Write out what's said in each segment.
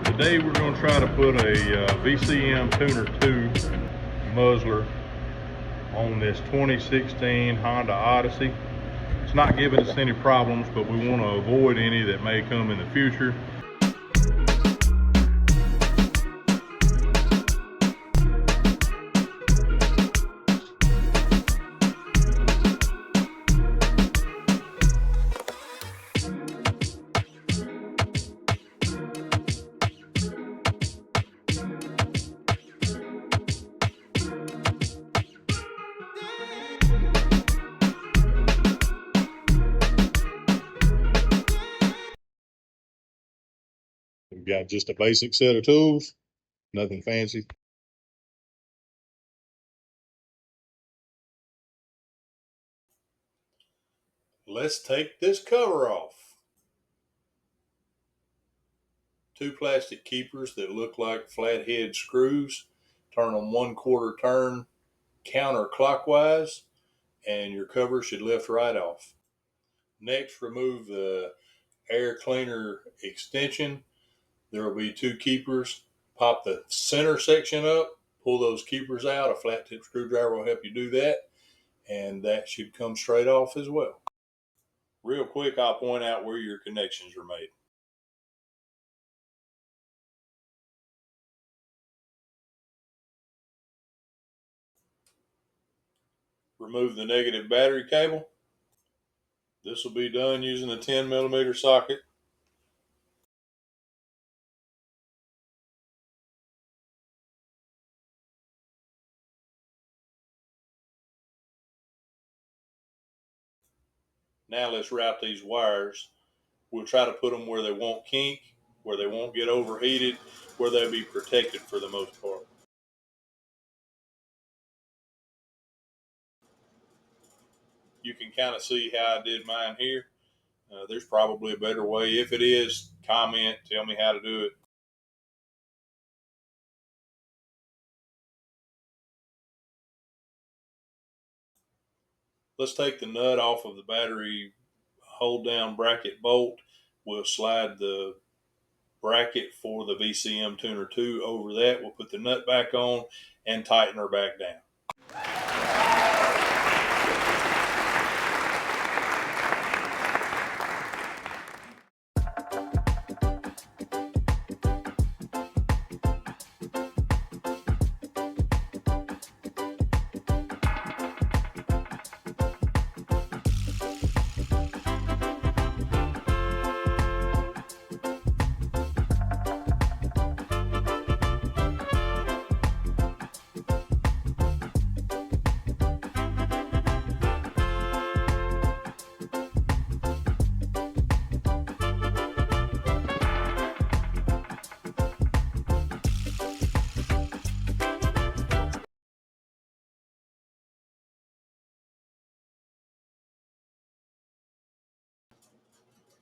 Today we're going to try to put a VCM Tuner II muzzler on this 2016 Honda Odyssey. It's not giving us any problems, but we want to avoid any that may come in the future. We've got just a basic set of tools, nothing fancy. Let's take this cover off. Two plastic keepers that look like flathead screws. Turn them 1/4 turn counterclockwise, and your cover should lift right off. Next, remove the air cleaner extension. There will be two keepers. Pop the center section up, pull those keepers out. A flat tip screwdriver will help you do that, and that should come straight off as well. Real quick, I'll point out where your connections are made. Remove the negative battery cable. This will be done using a 10mm socket. Now let's route these wires. We'll try to put them where they won't kink, where they won't get overheated, where they'll be protected for the most part. You can kind of see how I did mine here. There's probably a better way. If it is, comment, tell me how to do it. Let's take the nut off of the battery hold down bracket bolt. We'll slide the bracket for the VCM Tuner II over that. We'll put the nut back on and tighten her back down.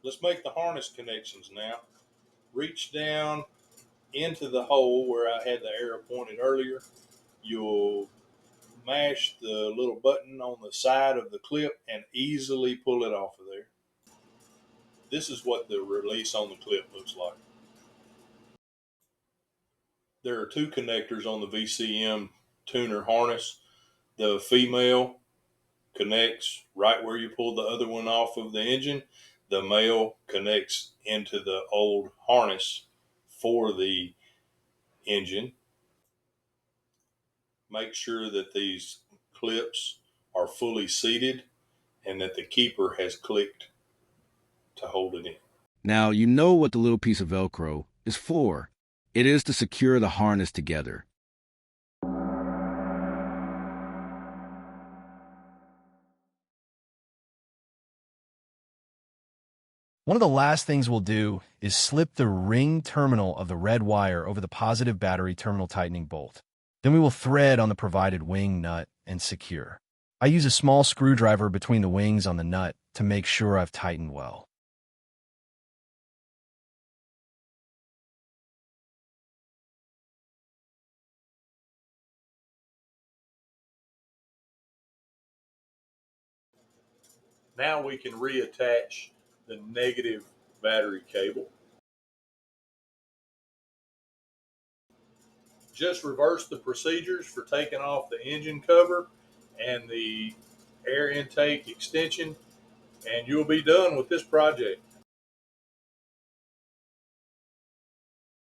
Let's make the harness connections now. Reach down into the hole where I had the arrow pointed earlier. You'll mash the little button on the side of the clip and easily pull it off of there. This is what the release on the clip looks like. There are two connectors on the VCM tuner harness. The female connects right where you pull the other one off of the engine. The male connects into the old harness for the engine. Make sure that these clips are fully seated and that the keeper has clicked to hold it in. Now you know what the little piece of Velcro is for. It is to secure the harness together. One of the last things we'll do is slip the ring terminal of the red wire over the positive battery terminal tightening bolt. Then we will thread on the provided wing nut and secure. I use a small screwdriver between the wings on the nut to make sure I've tightened well. Now we can reattach the negative battery cable. Just reverse the procedures for taking off the engine cover and the air intake extension, and you'll be done with this project.